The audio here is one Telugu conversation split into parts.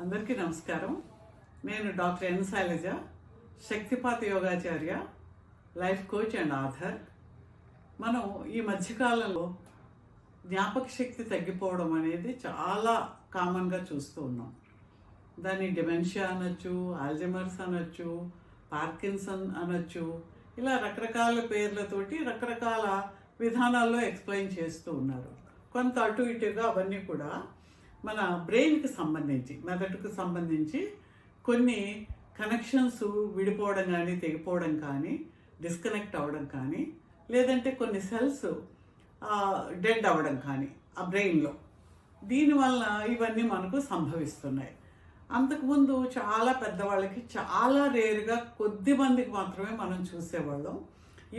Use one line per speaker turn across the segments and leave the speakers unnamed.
అందరికీ నమస్కారం. నేను డాక్టర్ ఎన్ శైలజ, శక్తిపాత యోగాచార్య, లైఫ్ కోచ్ అండ్ ఆథర్. మనం ఈ మధ్యకాలంలో జ్ఞాపక శక్తి తగ్గిపోవడం అనేది చాలా కామన్గా చూస్తూ ఉన్నాం. దాన్ని డిమెన్షియా అనొచ్చు, ఆల్జైమర్స్ అనొచ్చు, పార్కిన్సన్ అనొచ్చు, ఇలా రకరకాల పేర్లతోటి రకరకాల విధానాల్లో ఎక్స్ప్లెయిన్ చేస్తూ ఉన్నారు. కొంత అటు ఇటుగా అవన్నీ కూడా మన బ్రెయిన్కి సంబంధించి, మెదడుకు సంబంధించి కొన్ని కనెక్షన్స్ విడిపోవడం కానీ, తెగిపోవడం కానీ, డిస్కనెక్ట్ అవ్వడం కానీ, లేదంటే కొన్ని సెల్స్ డెడ్ అవ్వడం కానీ ఆ బ్రెయిన్లో, దీనివల్ల ఇవన్నీ మనకు సంభవిస్తున్నాయి. అంతకుముందు చాలా పెద్దవాళ్ళకి చాలా రేరుగా కొద్ది మందికి మాత్రమే మనం చూసేవాళ్ళం.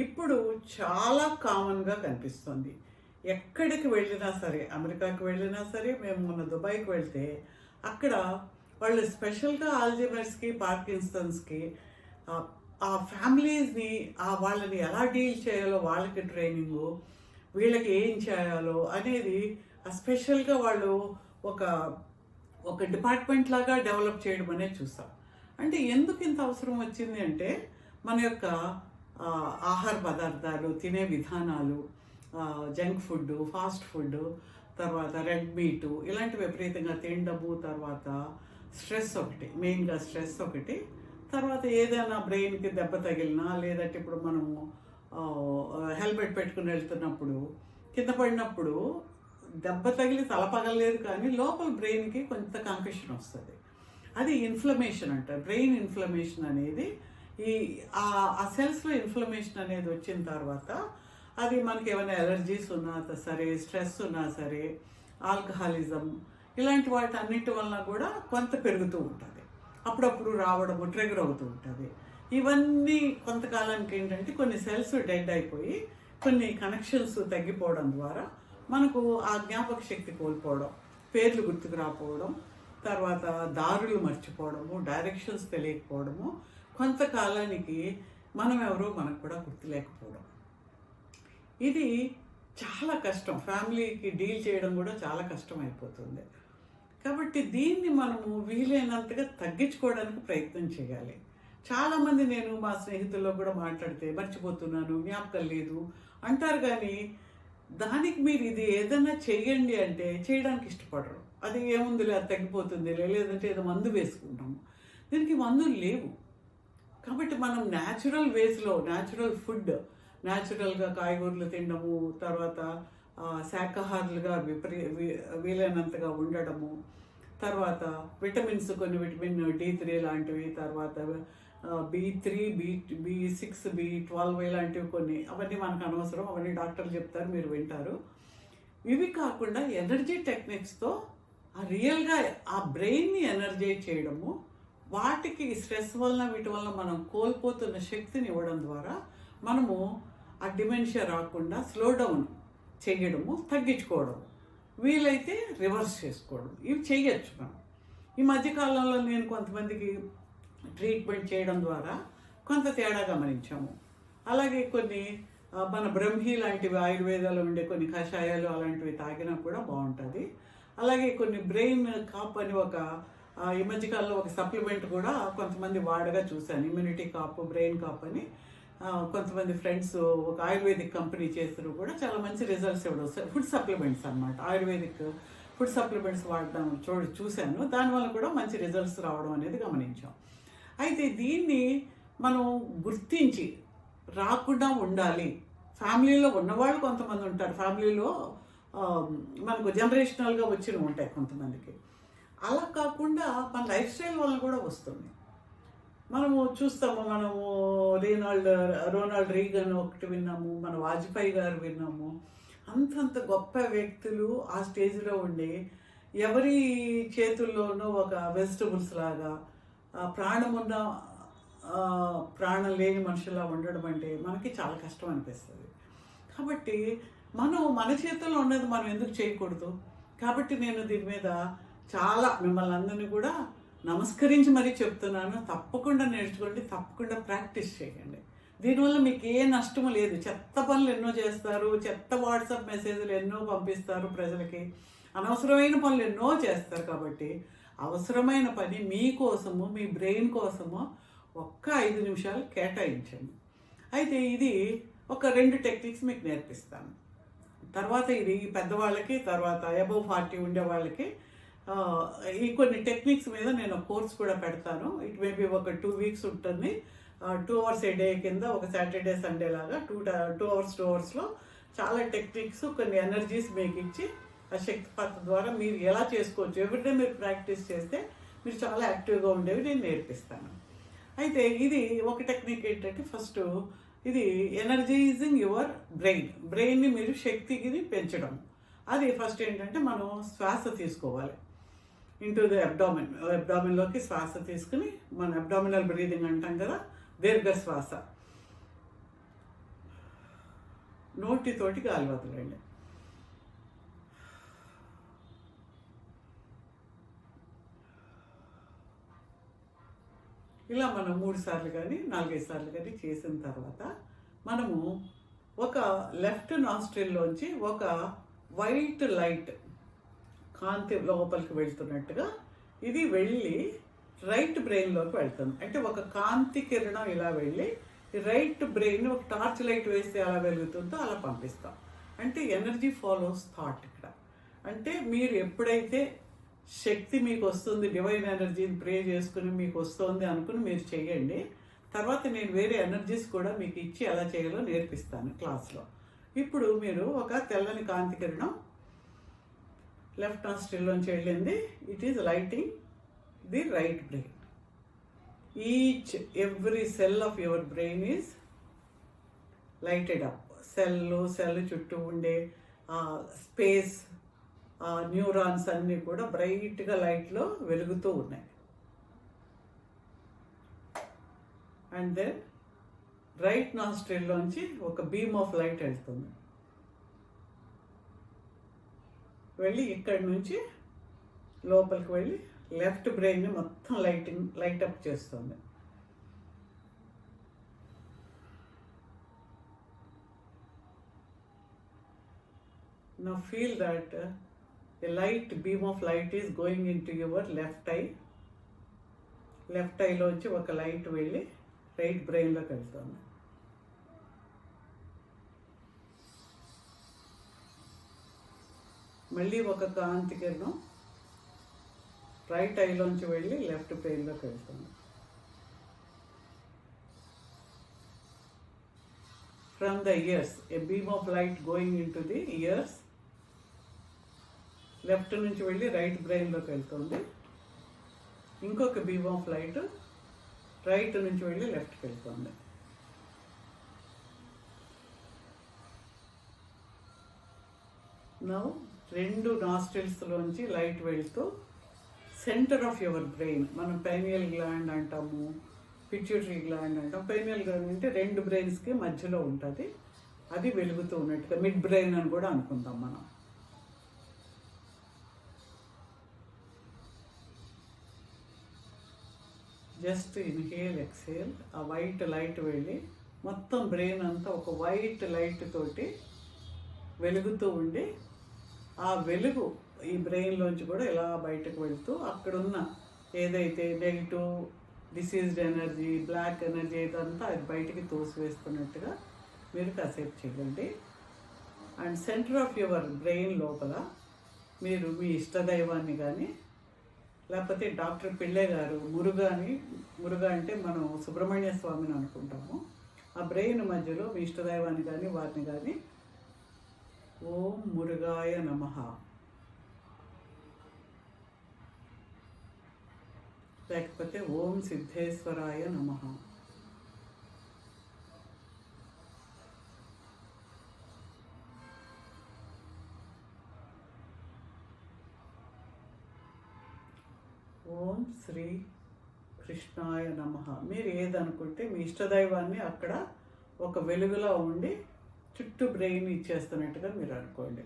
ఇప్పుడు చాలా కామన్గా కనిపిస్తుంది. ఎక్కడికి వెళ్ళినా సరే, అమెరికాకి వెళ్ళినా సరే, మేము మొన్న దుబాయ్కి వెళ్తే అక్కడ వాళ్ళు స్పెషల్గా ఆల్జైమర్స్కి, పార్కిన్సన్స్కి ఆ ఫ్యామిలీస్ని, వాళ్ళని ఎలా డీల్ చేయాలో వాళ్ళకి ట్రైనింగు, వీళ్ళకి ఏం చేయాలో అనేది స్పెషల్గా వాళ్ళు ఒక డిపార్ట్మెంట్ లాగా డెవలప్ చేయడం అనేది చూస్తాం. అంటే ఎందుకు ఇంత అవసరం వచ్చింది అంటే, మన యొక్క ఆహార పదార్థాలు, తినే విధానాలు, జంక్ ఫుడ్, ఫాస్ట్ ఫుడ్, తర్వాత రెడ్ మీటు, ఇలాంటి విపరీతంగా తినడము, తర్వాత స్ట్రెస్ ఒకటి, మెయిన్గా స్ట్రెస్ ఒకటి, తర్వాత ఏదైనా బ్రెయిన్కి దెబ్బ తగిలినా, లేదంటే ఇప్పుడు మనము హెల్మెట్ పెట్టుకుని వెళ్తున్నప్పుడు కింద పడినప్పుడు దెబ్బ తగిలి తల పగలలేదు కానీ లోపల బ్రెయిన్కి కొంత కన్ఫ్యూషన్ వస్తుంది. అది ఇన్ఫ్లమేషన్ అంటారు. బ్రెయిన్ ఇన్ఫ్లమేషన్ అనేది ఆ సెల్స్లో ఇన్ఫ్లమేషన్ అనేది వచ్చిన తర్వాత అది మనకి ఏమైనా ఎలర్జీస్ ఉన్నా సరే, స్ట్రెస్ ఉన్నా సరే, ఆల్కహాలిజం, ఇలాంటి వాటి అన్నిటి వలన కూడా కొంత పెరుగుతూ ఉంటుంది. అప్పుడప్పుడు రావడము, ట్రిగర్ అవుతూ ఉంటుంది. ఇవన్నీ కొంతకాలానికి ఏంటంటే కొన్ని సెల్స్ డెడ్ అయిపోయి కొన్ని కనెక్షన్స్ తగ్గిపోవడం ద్వారా మనకు ఆ జ్ఞాపక శక్తి కోల్పోవడం, పేర్లు గుర్తుకు రాకపోవడం, తర్వాత దారులు మర్చిపోవడము, డైరెక్షన్స్ తెలియకపోవడము, కొంతకాలానికి మనం ఎవరో మనకు కూడా గుర్తులేకపోవడం, ఇది చాలా కష్టం. ఫ్యామిలీకి డీల్ చేయడం కూడా చాలా కష్టం అయిపోతుంది. కాబట్టి దీన్ని మనము వీలైనంతగా తగ్గించుకోవడానికి ప్రయత్నం చేయాలి. చాలామంది, నేను మా స్నేహితుల్లో కూడా మాట్లాడితే, మర్చిపోతున్నాను, జ్ఞాపకం లేదు అంటారు, కానీ దానికి మీరు ఇది ఏదన్నా చెయ్యండి అంటే చేయడానికి ఇష్టపడరు. అది ఏముందిలే, అది తగ్గిపోతుంది, లేదంటే ఏదో మందు వేసుకుంటాము. దీనికి మందులు లేవు. కాబట్టి మనం న్యాచురల్ వేస్లో, న్యాచురల్ ఫుడ్, న్యాచురల్గా కాయగూరలు తినడము, తర్వాత శాకాహారులుగా వీలైనంతగా ఉండడము, తర్వాత విటమిన్స్, కొన్ని విటమిన్ D3 లాంటివి, తర్వాత B3, B6, B12 ఇలాంటివి కొన్ని, అవన్నీ మనకు అనవసరం, అవన్నీ డాక్టర్లు చెప్తారు, మీరు వింటారు. ఇవి కాకుండా ఎనర్జీ టెక్నిక్స్తో రియల్గా ఆ బ్రెయిన్ని ఎనర్జైజ్ చేయడము, వాటికి స్ట్రెస్ వలన వీటి వలన మనం కోల్పోతున్న శక్తిని ఇవ్వడం ద్వారా మనము ఆ డిమెన్షియా రాకుండా స్లో డౌన్ చేయడము, తగ్గించుకోవడం, వీలైతే రివర్స్ చేసుకోవడం, ఇవి చేయొచ్చు మనం. ఈ మధ్యకాలంలో నేను కొంతమందికి ట్రీట్మెంట్ చేయడం ద్వారా కొంత తేడా గమనించాము. అలాగే కొన్ని మన బ్రహ్మి లాంటివి, ఆయుర్వేదాలు ఉండే కొన్ని కషాయాలు అలాంటివి తాగినా కూడా బాగుంటుంది. అలాగే కొన్ని బ్రెయిన్ కాప్ అని ఈ మధ్యకాలంలో ఒక సప్లిమెంట్ కూడా కొంతమంది వాడగా చూశాను. ఇమ్యూనిటీ కాప్, బ్రెయిన్ కాప్ అని కొంతమంది ఫ్రెండ్స్ ఒక ఆయుర్వేదిక్ కంపెనీ చేస్తారు కూడా చాలా మంచి రిజల్ట్స్ ఇవ్వడం. ఫుడ్ సప్లిమెంట్స్ అన్నమాట, ఆయుర్వేదిక్ ఫుడ్ సప్లిమెంట్స్ వాడడం చూశాను. దానివల్ల కూడా మంచి రిజల్ట్స్ రావడం అనేది గమనించాం. అయితే దీన్ని మనం గుర్తించి రాకుండా ఉండాలి. ఫ్యామిలీలో ఉన్నవాళ్ళు కొంతమంది ఉంటారు, ఫ్యామిలీలో మనకు జనరేషనల్గా వచ్చినవి ఉంటాయి కొంతమందికి. అలా కాకుండా మన లైఫ్ స్టైల్ వల్ల కూడా వస్తుంది. మనము చూస్తాము, మనము రోనాల్డ్ రీగన్ ఒకటి విన్నాము, మన వాజ్పేయి గారు విన్నాము. అంతంత గొప్ప వ్యక్తులు ఆ స్టేజ్లో ఉండి ఎవరి చేతుల్లోనూ ఒక వెజిటబుల్స్ లాగా ప్రాణమున్న ప్రాణం లేని మనుషులా ఉండడం అంటే మనకి చాలా కష్టం అనిపిస్తుంది. కాబట్టి మన చేతుల్లో ఉన్నది మనం ఎందుకు చేయకూడదు? కాబట్టి నేను దీని మీద చాలా మిమ్మల్ని అందరినీ కూడా నమస్కరించి మరీ చెప్తున్నాను. తప్పకుండా నేర్చుకోండి, తప్పకుండా ప్రాక్టీస్ చేయండి. దీనివల్ల మీకు ఏ నష్టము లేదు. చెత్త పనులు ఎన్నో చేస్తారు, చెత్త వాట్సాప్ మెసేజ్లు ఎన్నో పంపిస్తారు ప్రజలకి, అనవసరమైన పనులు ఎన్నో చేస్తారు. కాబట్టి అవసరమైన పని మీకోసము, మీ బ్రెయిన్ కోసము ఒక్క 5 నిమిషాలు కేటాయించండి. అయితే ఇది ఒక 2 టెక్నిక్స్ మీకు నేర్పిస్తాను. తర్వాత ఇది పెద్దవాళ్ళకి, తర్వాత అబవ్ 40 ఉండే వాళ్ళకి ఈ కొన్ని టెక్నిక్స్ మీద నేను కోర్స్ కూడా పెడతాను. ఇట్ మేబీ ఒక 2 వీక్స్ ఉంటుంది. 2 అవర్స్ ఏ డే కింద, ఒక సాటర్డే సండే లాగా 2 అవర్స్లో చాలా టెక్నిక్స్, కొన్ని ఎనర్జీస్ మీకు ఇచ్చి ఆ శక్తిపాత ద్వారా మీరు ఎలా చేసుకోవచ్చు, ఎవ్రీడే మీరు ప్రాక్టీస్ చేస్తే మీరు చాలా యాక్టివ్గా ఉండేవి నేను నేర్పిస్తాను. అయితే ఇది ఒక టెక్నిక్ ఏంటంటే, ఫస్ట్ ఇది ఎనర్జైజింగ్ యువర్ బ్రెయిన్ని మీరు శక్తికి పెంచడం. అది ఫస్ట్ ఏంటంటే మనం శ్వాస తీసుకోవాలి. ఇంటూ ది అబ్డామిన్లోకి శ్వాస తీసుకుని, మన అబ్డామినల్ బ్రీదింగ్ అంటాం కదా, దీర్ఘ శ్వాస. నోటితోటి గాలి వదలండి. ఇలా మనం 3 సార్లు కానీ 4-5 సార్లు కానీ చేసిన తర్వాత మనము ఒక లెఫ్ట్ నాస్ట్రిల్లోంచి ఒక వైట్ లైట్ కాంతి లోపలికి వెళ్తున్నట్టుగా ఇది వెళ్ళి రైట్ బ్రెయిన్లోకి వెళ్తుంది. అంటే ఒక కాంతి కిరణం ఇలా వెళ్ళి రైట్ బ్రెయిన్ ఒక టార్చ్ లైట్ వేస్తే ఎలా వెలుగుతుందో అలా పంపిస్తాం. అంటే ఎనర్జీ ఫాలోస్ థాట్ ఇక్కడ. అంటే మీరు ఎప్పుడైతే శక్తి మీకు వస్తుంది, డివైన్ ఎనర్జీని ప్రే చేసుకుని మీకు వస్తుంది అనుకుని మీరు చేయండి. తర్వాత నేను వేరే ఎనర్జీస్ కూడా మీకు ఇచ్చి ఎలా చేయాలో నేర్పిస్తాను క్లాస్లో. ఇప్పుడు మీరు ఒక తెల్లని కాంతి కిరణం లెఫ్ట్ నాస్ట్రిల్లోంచి వెళ్ళింది. It is lighting the right brain. Every cell of your brain is lighted up. Cell చుట్టూ ఉండే స్పేస్, న్యూరాన్స్ అన్నీ కూడా బ్రైట్గా లైట్లో వెలుగుతూ ఉన్నాయి. అండ్ దెన్ రైట్ నాస్ట్రిల్లోంచి ఒక బీమ్ ఆఫ్ లైట్ వెళ్తుంది. వెళ్ళి ఇక్కడి నుంచి లోపలికి వెళ్ళి లెఫ్ట్ బ్రెయిన్ని మొత్తం లైట్ అప్ చేస్తుంది. Now feel that a light beam of light is going into your left eye. Left ఐలోంచి ఒక లైట్ వెళ్ళి రైట్ బ్రెయిన్లోకి వెళ్తుంది. మళ్ళీ ఒక కాంతి కిరణం రైట్ ఐలోంచి వెళ్ళి లెఫ్ట్ బ్రెయిన్లోకి వెళ్తుంది. From the ears, a beam of light going into the ears. Left నుంచి వెళ్ళి రైట్ బ్రెయిన్లోకి వెళ్తుంది. ఇంకొక బీమ్ ఆఫ్ లైట్ రైట్ నుంచి వెళ్ళి లెఫ్ట్కి వెళ్తుంది. నౌ 2 నాస్ట్రిల్స్లోంచి లైట్ వెళ్తూ సెంటర్ ఆఫ్ యువర్ బ్రెయిన్, మనం పైనియల్ గ్లాండ్ అంటాము, పిట్యూటరీ గ్లాండ్ అంటాం. పైనియల్ గ్లాండ్ అంటే 2 బ్రెయిన్స్కి మధ్యలో ఉంటుంది. అది వెలుగుతూ ఉన్నట్టుగా మిడ్ బ్రెయిన్ అని కూడా అనుకుంటాం మనం. Just inhale, exhale. ఆ వైట్ లైట్ వెళ్ళి మొత్తం బ్రెయిన్ అంతా ఒక వైట్ లైట్ తోటి వెలుగుతూ ఉండి, ఆ వెలుగు ఈ బ్రెయిన్లోంచి కూడా ఇలా బయటకు వెళుతూ అక్కడున్న ఏదైతే negative, diseased energy, black energy ఏదంతా అది బయటికి తోసివేస్తున్నట్టుగా మీరు కాసేపు చేయండి. And centre of your brain లోపల మీరు మీ ఇష్టదైవాన్ని కానీ, లేకపోతే డాక్టర్ పిళ్ళే గారు మురుగా అంటే మనం సుబ్రహ్మణ్య స్వామిని అనుకుంటాము. ఆ బ్రెయిన్ మధ్యలో మీ ఇష్టదైవాన్ని కానీ వారిని కానీ ఓం మురుగాయ నమః, లేకపోతే ఓం సిద్ధేశ్వరాయ నమః, ఓం శ్రీ కృష్ణాయ నమః. మీరు ఏదనుకుంటే మీ ఇష్టదైవాన్ని అక్కడ ఒక వెలుగులో ఉండి చుట్టూ బ్రెయిన్ ఇచ్చేస్తున్నట్టుగా మీరు అనుకోండి.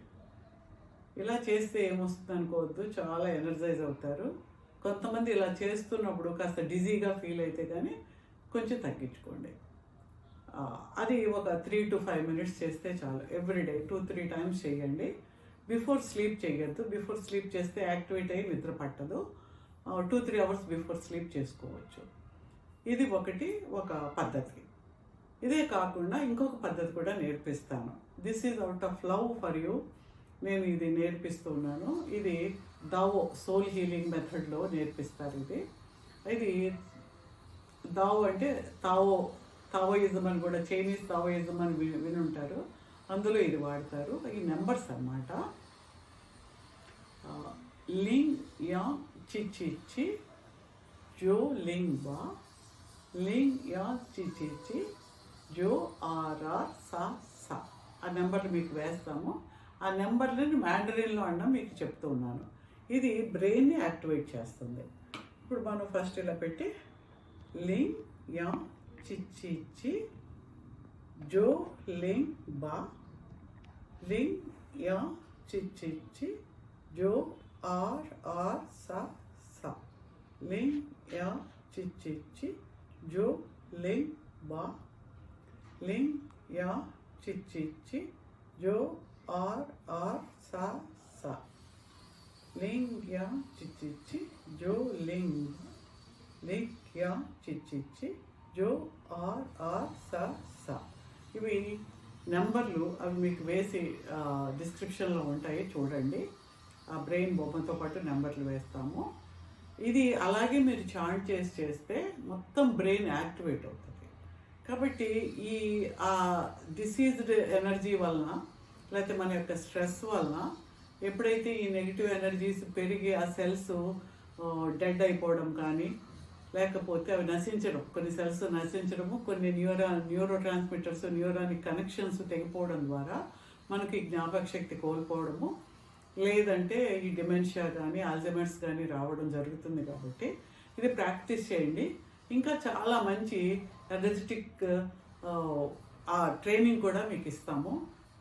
ఇలా చేస్తే ఏమొస్తుంది అనుకోవద్దు, చాలా ఎనర్జైజ్ అవుతారు. కొంతమంది ఇలా చేస్తున్నప్పుడు కాస్త డిజీగా ఫీల్ అయితే కానీ కొంచెం తగ్గించుకోండి. అది ఒక 3 to 5 minutes చేస్తే చాలు. ఎవ్రీడే 2-3 times చేయండి. బిఫోర్ స్లీప్ చేయొద్దు. బిఫోర్ స్లీప్ చేస్తే యాక్టివేట్ అయ్యి నిద్ర పట్టదు. 2-3 అవర్స్ బిఫోర్ స్లీప్ చేసుకోవచ్చు. ఇది ఒక పద్ధతి. ఇదే కాకుండా ఇంకొక పద్ధతి కూడా నేర్పిస్తాను. This is out of love for you. నేను ఇది నేర్పిస్తున్నాను. ఇది దావో సోల్ హీలింగ్ మెథడ్లో నేర్పిస్తారు. ఇది దావో అంటే తావోయిజం అని కూడా, చైనీస్ తావోయిజం అని వినుంటారు. అందులో ఇది వాడతారు. ఈ నెంబర్స్ అన్నమాట. లింగ్ యాంగ్ చి చి చి జో లింగ్ బా, లింగ్ యాంగ్ చి చి చి జో ఆర్ ఆర్ సా సా. ఆ నెంబర్లు మీకు వేస్తాము. ఆ నెంబర్లను మ్యాండరిన్లో అన్న మీకు చెప్తూ ఉన్నాను. ఇది బ్రెయిన్ని యాక్టివేట్ చేస్తుంది. ఇప్పుడు మనం ఫస్ట్ ఇలా పెట్టి లింగ్ యాంగ్ చి చి చి జో లింగ్ బా, లింగ్ యాంగ్ చి చి చి జో ఆర్ ఆర్ సా సా, లింగ్ యాంగ్ చి చి చి జో లింగ్ బా, లింగ్ యాంగ్ చి చి చి జో ఆర్ ఆర్ సా సా, లింగ్ యాంగ్ చి చి చి జో లింగ్, లింగ్ యాంగ్ చి చి చి జో ఆర్ ఆర్ సా సా. ఇవి నెంబర్లు, అవి మీకు వేసి డిస్క్రిప్షన్లో ఉంటాయి, చూడండి. ఆ బ్రెయిన్ బొమ్మతో పాటు నెంబర్లు వేస్తాము. ఇది అలాగే మీరు చాంట్ చేస్తే మొత్తం బ్రెయిన్ యాక్టివేట్ అవుతుంది. కాబట్టి ఈ డిసీజ్డ్ ఎనర్జీ వలన, లేకపోతే మన యొక్క స్ట్రెస్ వలన ఎప్పుడైతే ఈ నెగిటివ్ ఎనర్జీస్ పెరిగి ఆ సెల్స్ డెడ్ అయిపోవడం కానీ, లేకపోతే అవి నశించడం, కొన్ని సెల్స్ నశించడము, కొన్ని న్యూరో ట్రాన్స్మిటర్స్, న్యూరానిక్ కనెక్షన్స్ తెగిపోవడం ద్వారా మనకి జ్ఞాపక శక్తి కోల్పోవడము, లేదంటే ఈ డిమెన్షియా కానీ ఆల్జైమర్స్ కానీ రావడం జరుగుతుంది. కాబట్టి ఇది ప్రాక్టీస్ చేయండి. ఇంకా చాలా మంచి ఎనర్జెటిక్ ట్రైనింగ్ కూడా మీకు ఇస్తాము.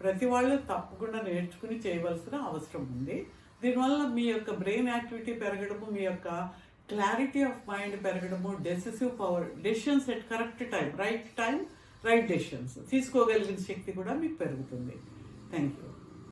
ప్రతి వాళ్ళు తప్పకుండా నేర్చుకుని చేయవలసిన అవసరం ఉంది. దీనివల్ల మీ యొక్క బ్రెయిన్ యాక్టివిటీ పెరగడము, మీ యొక్క క్లారిటీ ఆఫ్ మైండ్ పెరగడము, decisive power, decisions at correct time right decisions తీసుకోగలిగిన శక్తి కూడా మీకు పెరుగుతుంది. Thank you.